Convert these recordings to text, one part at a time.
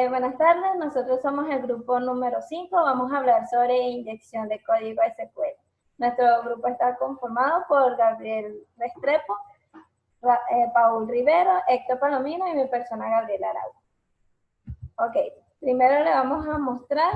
Buenas tardes, nosotros somos el grupo número 5. Vamos a hablar sobre inyección de código SQL. Nuestro grupo está conformado por Gabriel Restrepo, Paul Rivero, Héctor Palomino y mi persona Gabriela Araujo. Ok, primero le vamos a mostrar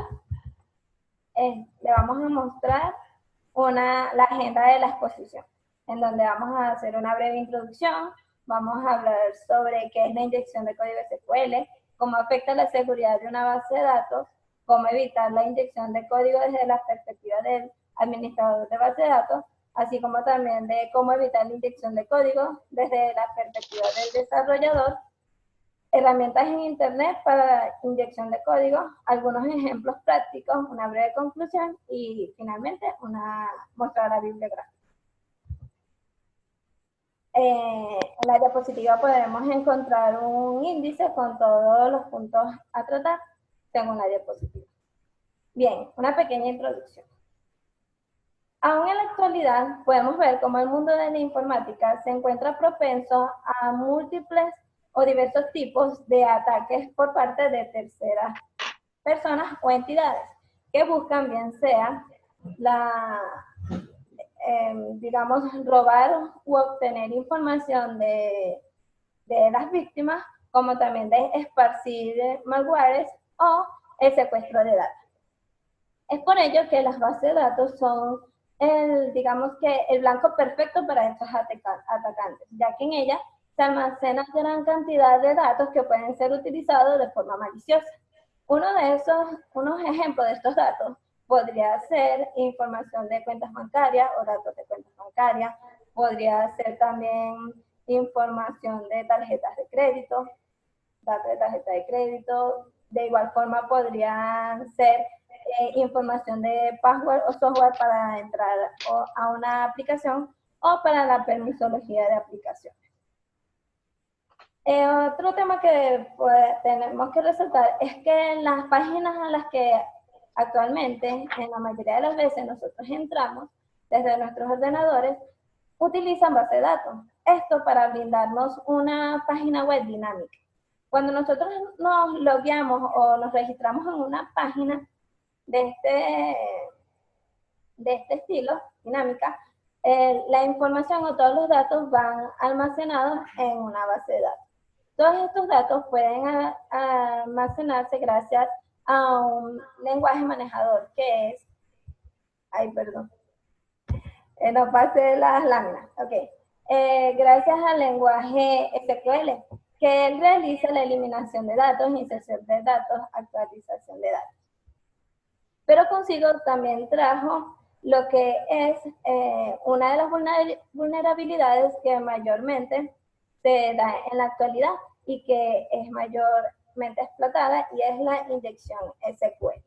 la agenda de la exposición, en donde vamos a hacer una breve introducción, vamos a hablar sobre qué es la inyección de código SQL, cómo afecta la seguridad de una base de datos, cómo evitar la inyección de código desde la perspectiva del administrador de base de datos, así como también de cómo evitar la inyección de código desde la perspectiva del desarrollador, herramientas en Internet para inyección de código, algunos ejemplos prácticos, una breve conclusión y finalmente mostrar la bibliografía. En la diapositiva podemos encontrar un índice con todos los puntos a tratar según la diapositiva. Bien, una pequeña introducción. Aún en la actualidad podemos ver cómo el mundo de la informática se encuentra propenso a múltiples o diversos tipos de ataques por parte de terceras personas o entidades que buscan bien sea digamos, robar u obtener información de las víctimas, como también de esparcir malwares o el secuestro de datos. Es por ello que las bases de datos son digamos que el blanco perfecto para estos atacantes, ya que en ellas se almacena gran cantidad de datos que pueden ser utilizados de forma maliciosa. Unos ejemplos de estos datos podría ser información de cuentas bancarias o datos de cuentas bancarias, podría ser también información de tarjetas de crédito, datos de tarjeta de crédito, de igual forma podrían ser información de password o software para entrar a una aplicación o para la permisología de aplicaciones. Otro tema que tenemos que resaltar es que las páginas a las que actualmente, en la mayoría de las veces, nosotros entramos desde nuestros ordenadores, utilizan base de datos. Esto para brindarnos una página web dinámica. Cuando nosotros nos logueamos o nos registramos en una página de este estilo, dinámica, la información o todos los datos van almacenados en una base de datos. Todos estos datos pueden almacenarse gracias a un lenguaje manejador que es, no pase las láminas, gracias al lenguaje SQL, que él realiza la eliminación de datos, inserción de datos, actualización de datos. Pero consigo también trajo lo que es una de las vulnerabilidades que mayormente se da en la actualidad y que es mayormente explotada, y es la inyección SQL.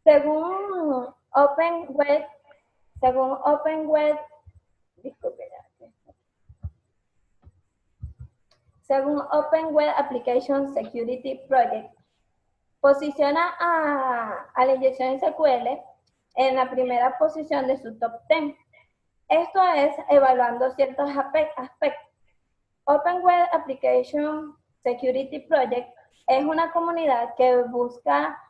Según Open Web Application Security Project, posiciona a la inyección SQL en la primera posición de su top 10. Esto es evaluando ciertos aspectos. Open Web Application Security Project es una comunidad que busca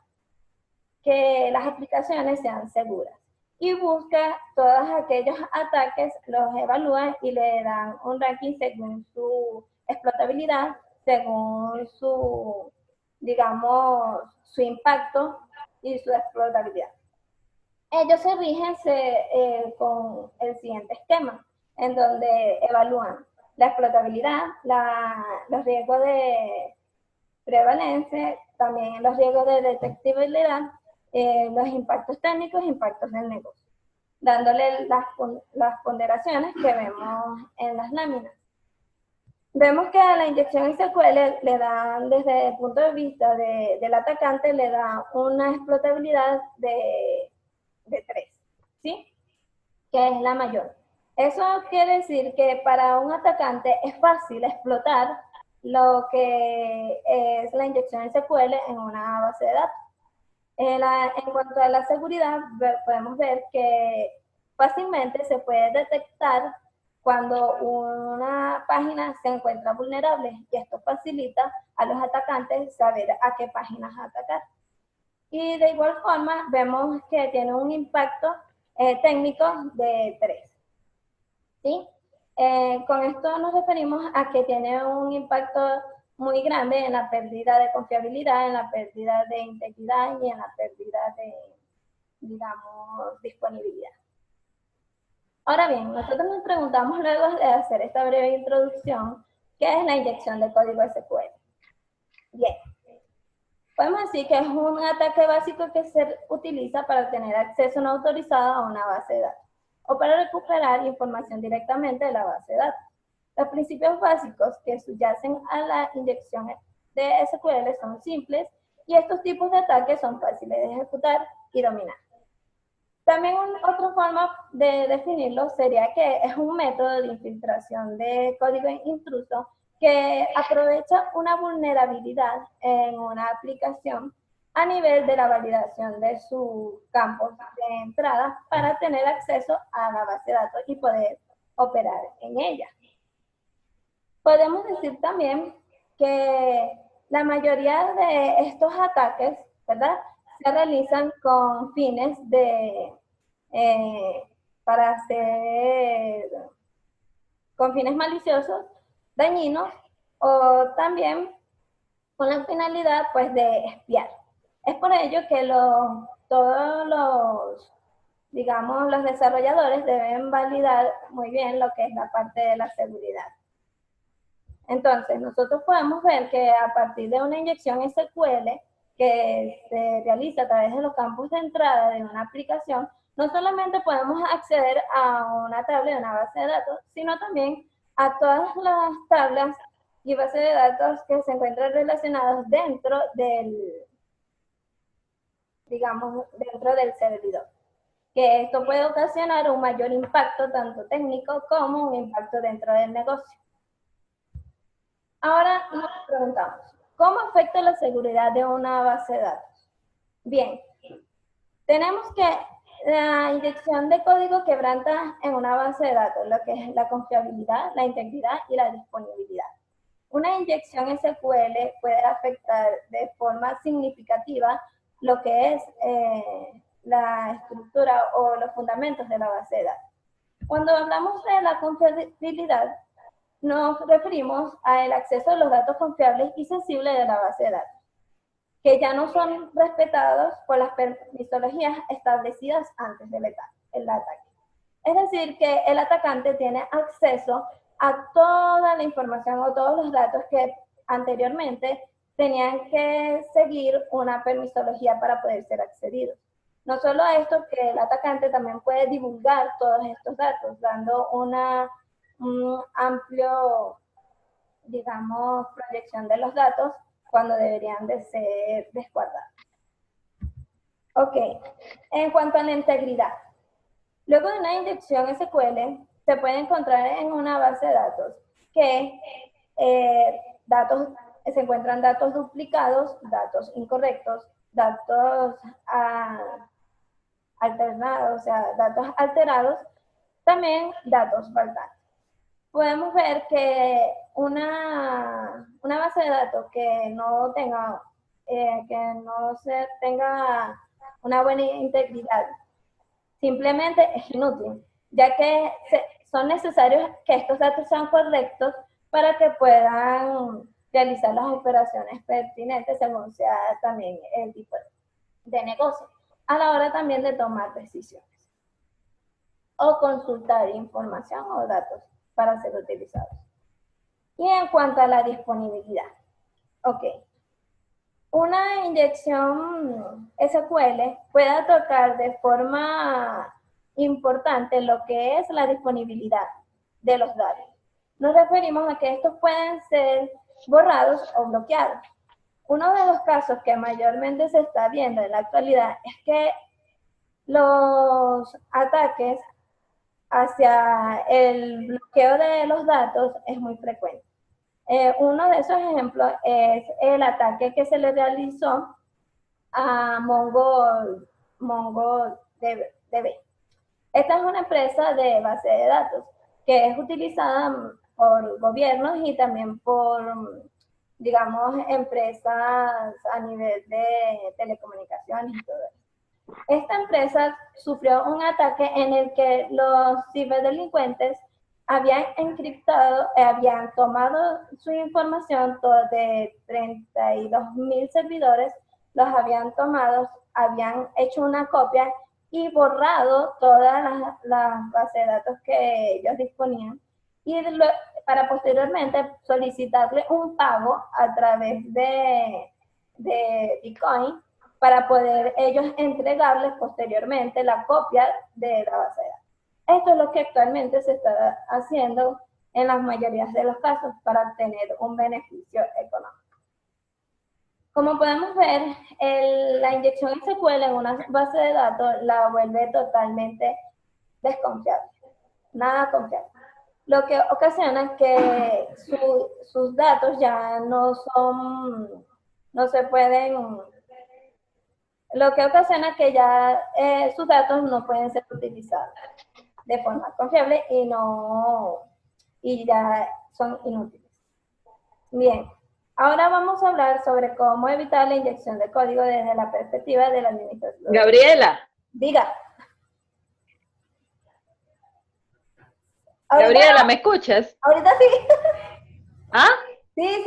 que las aplicaciones sean seguras y busca todos aquellos ataques, los evalúa y le dan un ranking según su explotabilidad, según su, digamos, su impacto y su explotabilidad. Ellos se rigen con el siguiente esquema, en donde evalúan la explotabilidad, los riesgos de prevalencia, también los riesgos de detectabilidad, los impactos técnicos e impactos del negocio, dándole las ponderaciones que vemos en las láminas. Vemos que a la inyección SQL le dan, desde el punto de vista del atacante, le da una explotabilidad de 3, ¿sí? Que es la mayor. Eso quiere decir que para un atacante es fácil explotar lo que es la inyección SQL en una base de datos. En cuanto a la seguridad, podemos ver que fácilmente se puede detectar cuando una página se encuentra vulnerable, y esto facilita a los atacantes saber a qué páginas atacar. Y de igual forma vemos que tiene un impacto técnico de 3. ¿Sí? Con esto nos referimos a que tiene un impacto muy grande en la pérdida de confiabilidad, en la pérdida de integridad y en la pérdida de, digamos, disponibilidad. Ahora bien, nosotros nos preguntamos luego de hacer esta breve introducción, ¿qué es la inyección de código SQL? Bien, podemos decir que es un ataque básico que se utiliza para obtener acceso no autorizado a una base de datos o para recuperar información directamente de la base de datos. Los principios básicos que subyacen a la inyección de SQL son simples y estos tipos de ataques son fáciles de ejecutar y dominar. También otra forma de definirlo sería que es un método de infiltración de código intruso que aprovecha una vulnerabilidad en una aplicación a nivel de la validación de sus campos de entrada para tener acceso a la base de datos y poder operar en ella. Podemos decir también que la mayoría de estos ataques, ¿verdad?, se realizan con fines de, para hacer, con fines maliciosos, dañinos, o también con la finalidad, pues, de espiar. Es por ello que todos los, digamos, los desarrolladores deben validar muy bien lo que es la parte de la seguridad. Entonces, nosotros podemos ver que a partir de una inyección SQL que se realiza a través de los campos de entrada de una aplicación, no solamente podemos acceder a una tabla de una base de datos, sino también a todas las tablas y bases de datos que se encuentran relacionadas dentro del, digamos, dentro del servidor. Que esto puede ocasionar un mayor impacto tanto técnico como un impacto dentro del negocio. Ahora nos preguntamos, ¿cómo afecta la seguridad de una base de datos? Bien, tenemos que la inyección de código quebranta en una base de datos, lo que es la confiabilidad, la integridad y la disponibilidad. Una inyección SQL puede afectar de forma significativa lo que es la estructura o los fundamentos de la base de datos. Cuando hablamos de la confiabilidad, nos referimos al acceso a los datos confiables y sensibles de la base de datos, que ya no son respetados por las permisologías establecidas antes del ataque. Es decir, que el atacante tiene acceso a toda la información o todos los datos que anteriormente tenían que seguir una permisología para poder ser accedidos. No solo esto, que el atacante también puede divulgar todos estos datos, dando un amplio, digamos, proyección de los datos cuando deberían de ser desguardados. Ok, en cuanto a la integridad. Luego de una inyección SQL, se puede encontrar en una base de datos que se encuentran datos duplicados, datos incorrectos, datos alternados, o sea, datos alterados, también datos faltantes. Podemos ver que una base de datos que no tenga, tenga una buena integridad, simplemente es inútil, ya que son necesarios que estos datos sean correctos para que puedan realizar las operaciones pertinentes según sea también el tipo de negocio, a la hora también de tomar decisiones o consultar información o datos para ser utilizados. Y en cuanto a la disponibilidad, ok, una inyección SQL puede tocar de forma importante lo que es la disponibilidad de los datos. Nos referimos a que estos pueden ser borrados o bloqueados. Uno de los casos que mayormente se está viendo en la actualidad es que los ataques hacia el bloqueo de los datos es muy frecuente. Uno de esos ejemplos es el ataque que se le realizó a MongoDB. Esta es una empresa de base de datos que es utilizada por gobiernos y también por, digamos, empresas a nivel de telecomunicaciones y todo eso. Esta empresa sufrió un ataque en el que los ciberdelincuentes habían encriptado, habían tomado su información de 32.000 servidores, los habían tomado, habían hecho una copia y borrado todas las bases de datos que ellos disponían y para posteriormente solicitarle un pago a través de Bitcoin para poder ellos entregarles posteriormente la copia de la base de datos. Esto es lo que actualmente se está haciendo en las mayorías de los casos para obtener un beneficio económico. Como podemos ver, la inyección SQL en una base de datos la vuelve totalmente desconfiable, nada confiable. Lo que ocasiona que sus datos ya no se pueden, lo que ocasiona que ya sus datos no pueden ser utilizados de forma confiable y ya son inútiles. Bien, ahora vamos a hablar sobre cómo evitar la inyección de código desde la perspectiva del administrador. Gabriela. Diga. Gabriela, ¿me escuchas? Ahorita sí. ¿Ah? Sí,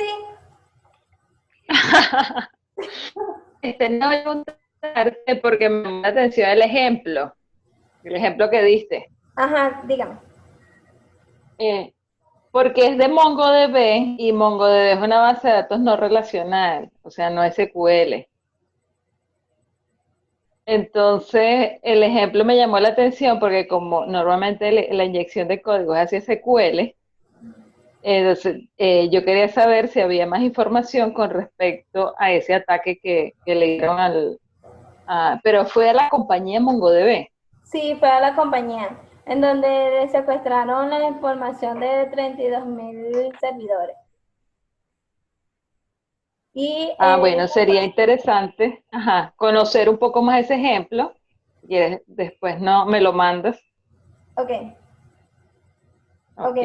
sí. No voy a preguntarte porque me llamó la atención el ejemplo que diste. Ajá, dígame. Porque es de MongoDB y MongoDB es una base de datos no relacional, o sea, no SQL. Entonces, el ejemplo me llamó la atención porque como normalmente la inyección de código es hacia SQL, entonces yo quería saber si había más información con respecto a ese ataque que le dieron pero fue a la compañía MongoDB. Sí, fue a la compañía, en donde secuestraron la información de 32.000 servidores. Y, bueno, sería interesante conocer un poco más ese ejemplo. Y después me lo mandas. Ok. Ok.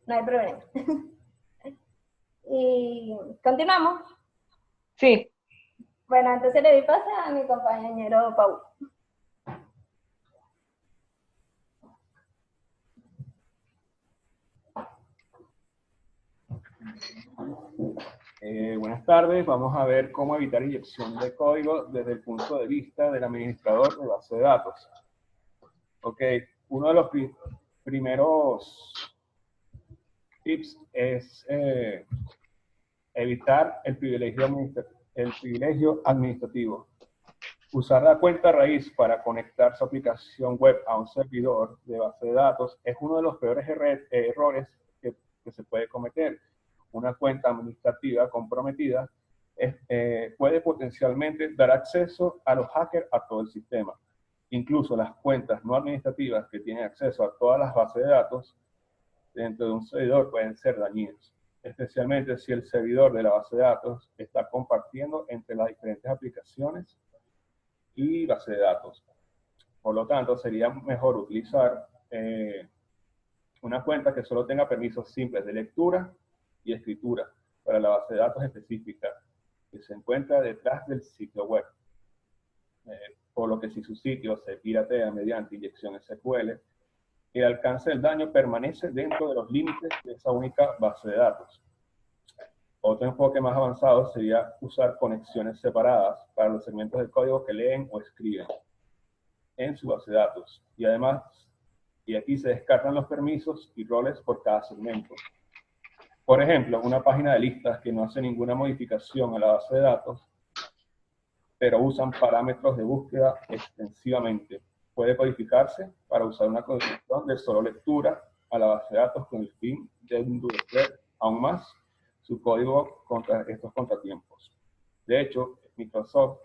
No hay problema. Y continuamos. Sí. Bueno, entonces le doy pase a mi compañero Paul. Buenas tardes, vamos a ver cómo evitar inyección de código desde el punto de vista del administrador de base de datos. Ok, uno de los primeros tips es evitar el privilegio administrativo. Usar la cuenta raíz para conectar su aplicación web a un servidor de base de datos es uno de los peores errores que se puede cometer. Una cuenta administrativa comprometida puede potencialmente dar acceso a los hackers a todo el sistema. Incluso las cuentas no administrativas que tienen acceso a todas las bases de datos dentro de un servidor pueden ser dañinas, especialmente si el servidor de la base de datos está compartiendo entre las diferentes aplicaciones y base de datos. Por lo tanto, sería mejor utilizar una cuenta que solo tenga permisos simples de lectura y escritura para la base de datos específica que se encuentra detrás del sitio web. Por lo que si su sitio se piratea mediante inyección SQL, el alcance del daño permanece dentro de los límites de esa única base de datos. Otro enfoque más avanzado sería usar conexiones separadas para los segmentos del código que leen o escriben en su base de datos. Y además, y aquí se descartan los permisos y roles por cada segmento. Por ejemplo, una página de listas que no hace ninguna modificación a la base de datos, pero usan parámetros de búsqueda extensivamente. Puede codificarse para usar una condición de solo lectura a la base de datos con el fin de endurecer aún más su código contra estos contratiempos. De hecho, Microsoft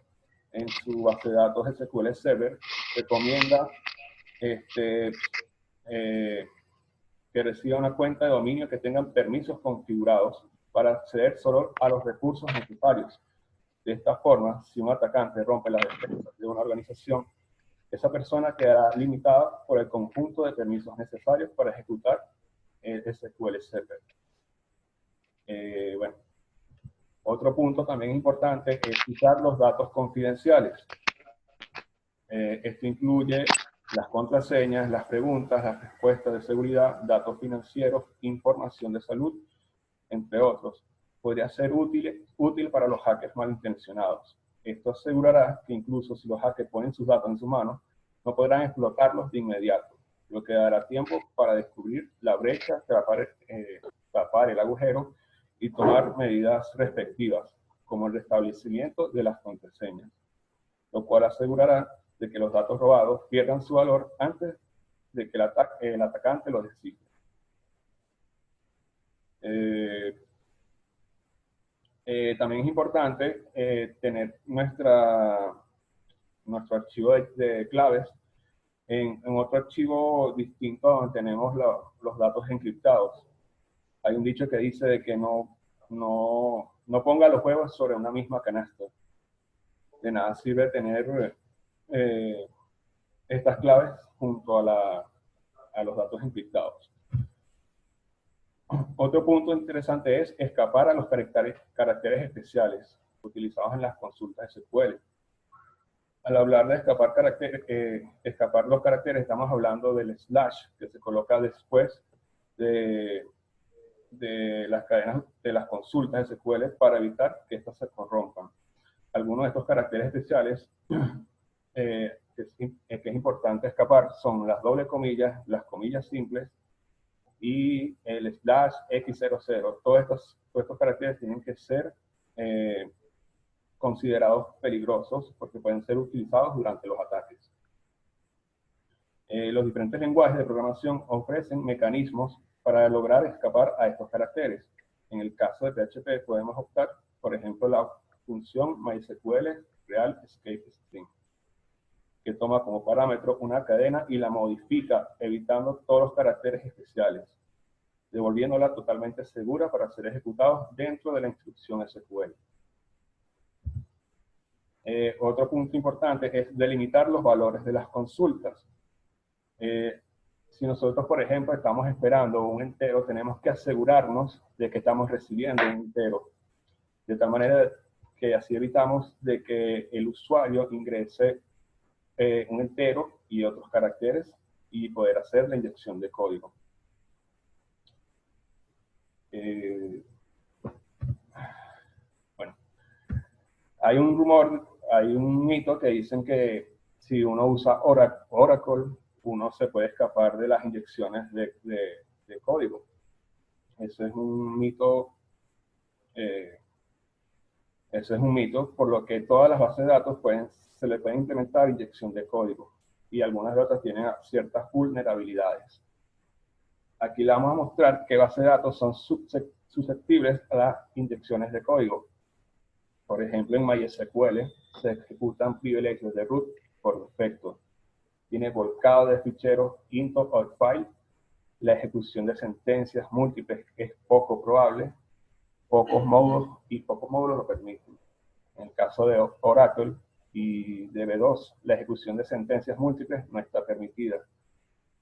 en su base de datos SQL Server recomienda que reciba una cuenta de dominio que tengan permisos configurados para acceder solo a los recursos necesarios. De esta forma, si un atacante rompe las defensas de una organización, Esa persona quedará limitada por el conjunto de permisos necesarios para ejecutar el SQL Server. Bueno, otro punto también importante es usar los datos confidenciales. Esto incluye las contraseñas, las preguntas, las respuestas de seguridad, datos financieros, información de salud, entre otros. Podría ser útil para los hackers malintencionados. Esto asegurará que incluso si los hackers ponen sus datos en sus manos, no podrán explotarlos de inmediato, lo que dará tiempo para descubrir la brecha, tapar el agujero y tomar medidas respectivas, como el restablecimiento de las contraseñas, lo cual asegurará de que los datos robados pierdan su valor antes de que el atacante los descifre. También es importante tener nuestro archivo de claves en otro archivo distinto donde tenemos los datos encriptados. Hay un dicho que dice de que no ponga los huevos sobre una misma canasta. De nada sirve tener estas claves junto a los datos encriptados. Otro punto interesante es escapar a los caracteres especiales utilizados en las consultas SQL. Al hablar de escapar los caracteres, estamos hablando del slash que se coloca después de las cadenas de las consultas SQL para evitar que estas se corrompan. Algunos de estos caracteres especiales que es importante escapar son las doble comillas, las comillas simples y el slash x00. Todos estos caracteres tienen que ser considerados peligrosos porque pueden ser utilizados durante los ataques. Los diferentes lenguajes de programación ofrecen mecanismos para lograr escapar a estos caracteres. En el caso de PHP podemos optar, por ejemplo, la función MySQL Real Escape String, que toma como parámetro una cadena y la modifica, evitando todos los caracteres especiales, devolviéndola totalmente segura para ser ejecutados dentro de la instrucción SQL. Otro punto importante es delimitar los valores de las consultas. Si nosotros, por ejemplo, estamos esperando un entero, tenemos que asegurarnos de que estamos recibiendo un entero, de tal manera que así evitamos de que el usuario ingrese un entero y otros caracteres y poder hacer la inyección de código. Bueno, hay un rumor, hay un mito que dicen que si uno usa Oracle, uno se puede escapar de las inyecciones de código. Eso es un mito. Eso es un mito, por lo que todas las bases de datos se le puede implementar inyección de código y algunas de otras tienen ciertas vulnerabilidades. Aquí le vamos a mostrar qué bases de datos son susceptibles a las inyecciones de código. Por ejemplo, en MySQL se ejecutan privilegios de root por defecto. Tiene volcado de ficheros into or file. La ejecución de sentencias múltiples es poco probable. Pocos módulos lo permiten. En el caso de Oracle y DB2, la ejecución de sentencias múltiples no está permitida.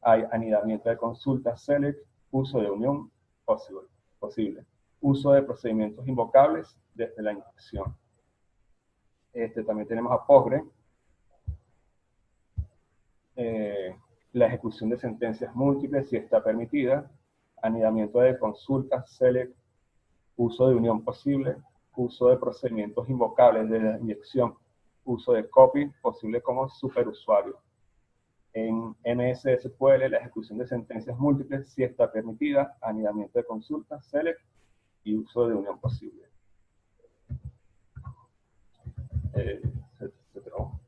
Hay anidamiento de consultas select, uso de unión posible, uso de procedimientos invocables desde la inyección. También tenemos a Postgre, la ejecución de sentencias múltiples sí está permitida, anidamiento de consultas select, uso de unión posible, uso de procedimientos invocables de la inyección, uso de copy posible como superusuario. En MS SQL la ejecución de sentencias múltiples sí está permitida, anidamiento de consultas, select y uso de unión posible. Se trabó.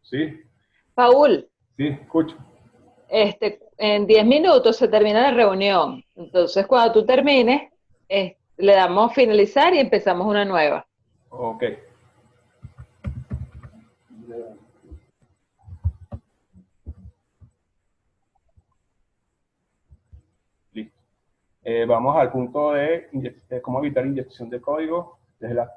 ¿Sí? Paul, Sí, escucho. en 10 minutos se termina la reunión. Entonces, cuando tú termines, le damos finalizar y empezamos una nueva. Ok. Listo. Vamos al punto de cómo evitar inyección de código desde la